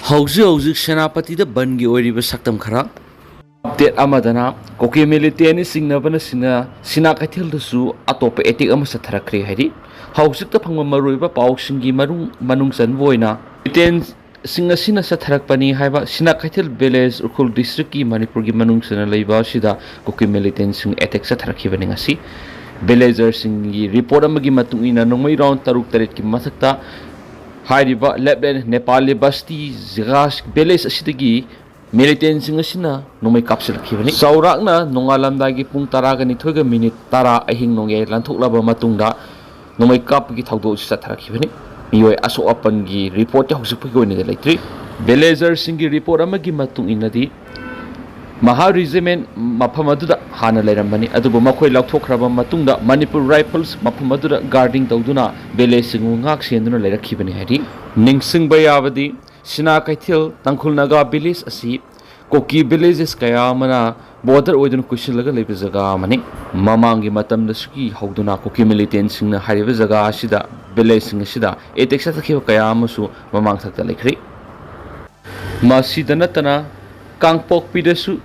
Hauzik Senapati the Bangi Oriba Saktam Khara Update Amadana Koki Militani Singnabana Sinakatil the Su Atop Etik Amasathrakri Hedi Hauzik the Pangamaruba Pau Singi Manung San Voina It Singa Sina Satharakpani Haiba Sinakatil Village Ukul Districti Manipuri Manung Sana Laiba Shida Koki Militant Sing Etek Sathrakivaningasi Villagers Singi Report Amagi Matungina Nomai round Taruk Tarik Masakta Hariba Leblen Nepali Basti Zigash Beles Asitigi Militant Singasina Nomai Capsule Kivani Saurakna Nongalandagi Pung Taragani Toga Minute Tara Ahing Nonge Lantuklaba Matunda Nomai Kapki Taudo Satrakivani Mioy Aso Apangi report Hausipugo in the electric Belazar Singi report Amagi Matung Inadi Maha Regiment Mapamaduda Hana Leramani Adubu Makoi Lautokraba Matunda Manipur Rifles Mapamaduda guarding Tauduna Bele Singungak Sienduna Lera Kibani Hadi Ningsing Bayavadi Sinakaitil Tankulnaga Bilis Asi Koki Villages Kayamana Border Odun Kushilaga Lebizaga Mani Mamangi Matam the Ski Hauduna Koki militants in the Harivazaga Shida Belesing Shida Etexataki Kayamasu Mamang Talikri Masidanatana Kangpokpi desu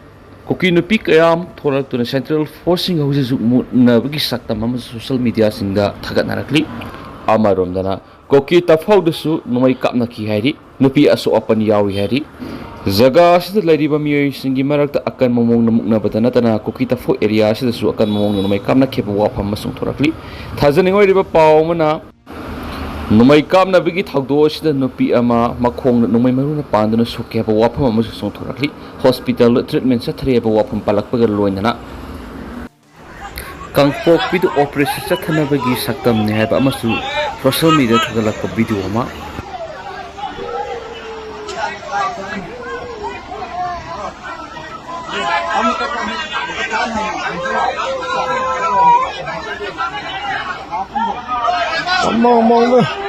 Koki no pick ayam thorak to the central forcing houses nabagi sakta mama social media singa thagat narakli amarom dana Koki tafau desu nomai kapna ki hari nupi aso apan yawi hari zaga sida lariba miyoi singi marakta akan momong namukna batana tana Koki tafau area sida su akan momong nomai kapna kepa wapam masung thorakli thajaningoi riba paw mana Numai kam na bigi thagdo sida nupi ama makhong numai maruna pandana suke ba wapam ama song thorakli hospital treatment sa thre ba wapam palakpaga loinana Kangpokpi do operation sa thana bagi saktam ne ba amasu social media thagalak video ama Mong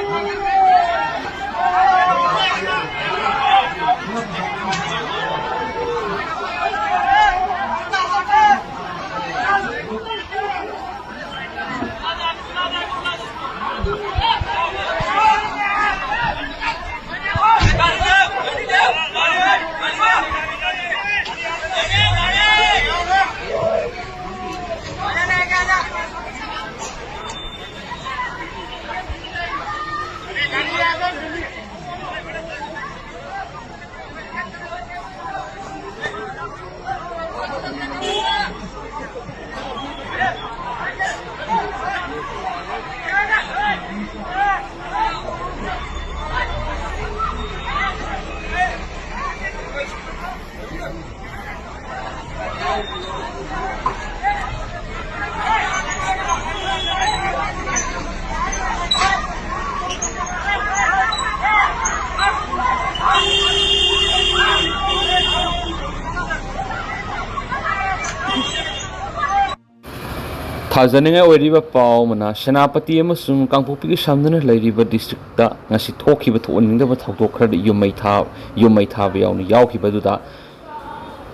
Thajaninga oiriba paw mana Senapati amasung Kangpokpi samdana lairiba district da ngasi thokiba thoningdaba thawdok khara yumai tha ba yauni yaukiba duda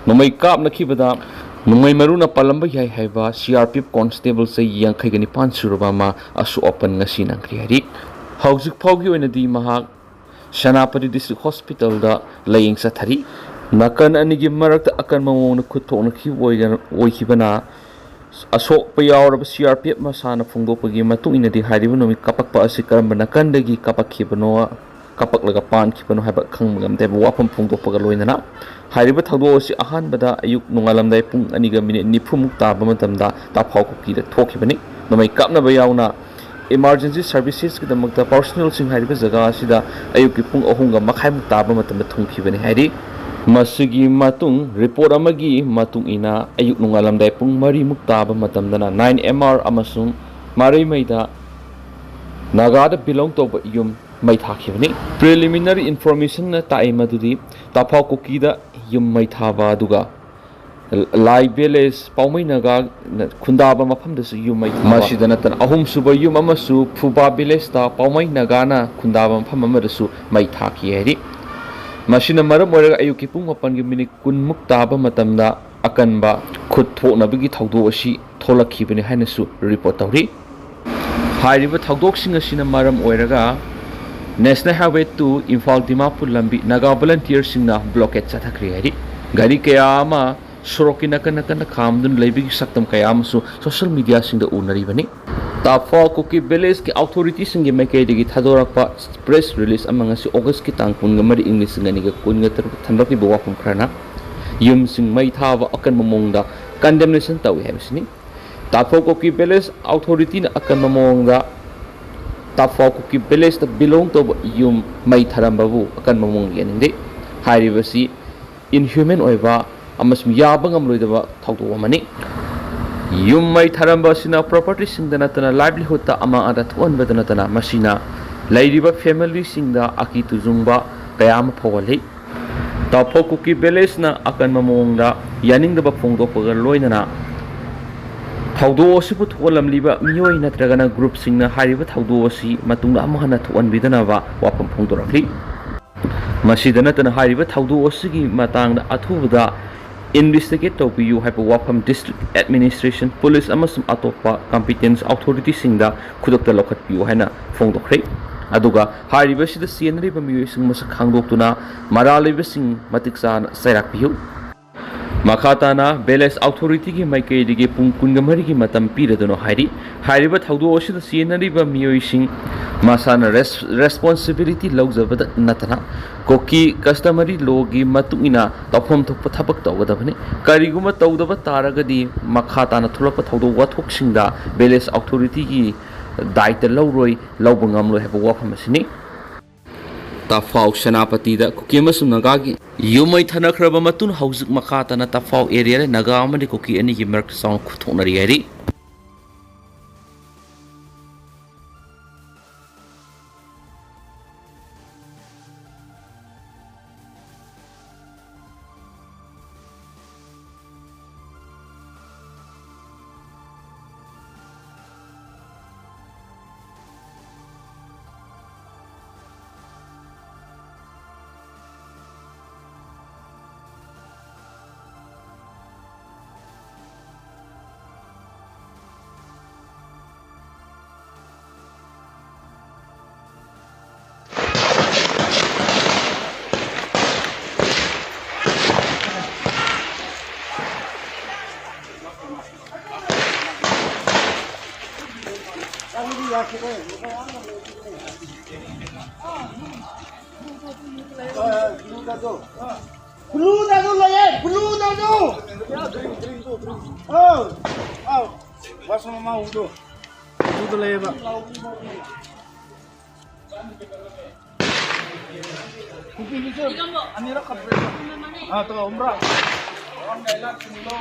nomai kap nakibada nomai maruna palamba yai haiba CRPF constable se yankhai gani pan suraba ma asu open ngasi nangri hari hauzik phawgi oinadi mahak Senapati district hospital da laying sa thari nakan anigi marakta akan mamong khutthokna khi oikibana Asok payaw CRPF masana phongdokpagi matung inadi hariba nomi kapakpa asi karamba nakandagi kapakhibano kapaklaga pan khibano haiba khangmgamde wapam phongdokpaga loinana hariba thagdo asi ahanbada ayuk nongalamdai pung aniga minute nifumuk taba matamda taphawkoki da thokhibani nomai kapna bayawna emergency services kidamakta personnel sing hariba jaga asida ayuk pung ahunga makhaimuk taba matamda thongkhibani hari Masigi matung report amagi matung ina ayuk nongalamdai pung mari muktaba matamdana 9MR amasung marai maida nagada belong to yum mai thakibani preliminary information na tai madudi Taphawkoki da yum mai thaba duga lai beles paumai naga khundaba mafamda su yum mai thaba masidana tan ahum suba yum amasu phuba beles ta paumai nagana khundaba mafam amadasu mai thaki heri Masina maram oraga ayuki pung mapangi minute kunmuk taba matamda akanba khutthoknabagi thawdo asi tholakkhibani hainasu report tawri hariba thawdoksing asina maram oraga National Highway 2 Imphal Dimapur lambi Naga volunteersingna blockade chathakri hari gari kaya ama sorokki nakan khamdun leibigi saktam kaya amasu social media singda unari bani Tapau Kuki village ki authorities singi maikei digi thadorakpa press release amang asi August ki tang kun ngamari English ngani ga kun ngatar thandak ni bawa kum khrana yum sing mai thawa akan mamongda condemnation tawi habisini Tapau Kuki village authority na akan mamongda Tapau Kuki village that belong to yum mai tharambabu akan mamong yaninde hairibasi inhuman oiba amasum yabang amloidaba thawdo amani yum mai tharamba sina property singda natana livelihood ta ama ada thon badana tana masina lairiba family singda aki tujungba kayam phawali Tapau Kuki village na akan mamongda yaningda phongdo pagal loinana thawdo asibu tholam liba miyoi natragana group singna hariba thawdo asi matungda amahana thon bidanaba wapam phongdorakli masidana tana hariba thawdo asigi matangda athubada investigate tawbiyu haiba wafam district administration police amasum atopa competence authority singda khudokta lokhatpiyu haina phongdokre aduga hariba sida sienriba miyoi sing masa khangdoktuna maraliba sing matiksan sairakpiyu Makatana Beles authority ki maikei digi pung kungamari ki matam piradono hairiba thawdo osida sienariba miyoi sing masana responsibility laujabada natana koki customary law gi matungina tawphom thokpa thabak tawgadabani kariguma tawdaba taragadi makhatana thulakpa thawdo wathok singda Beles authority ki daita lauroi laubungamloi heba wafam asini Tapau Senapati da Kuki amasung Nagagi yumai thanakraba matun hauzik makhatana Tapau area Naga amani Kuki ani ki merk sound khuthonari hari Blue dado lah ya, blue dado. Oh, basta mau tu. Blue lah ya pak. Kupi ni tu, Amira kabre. Tu umrah. Orang Thailand sini lo.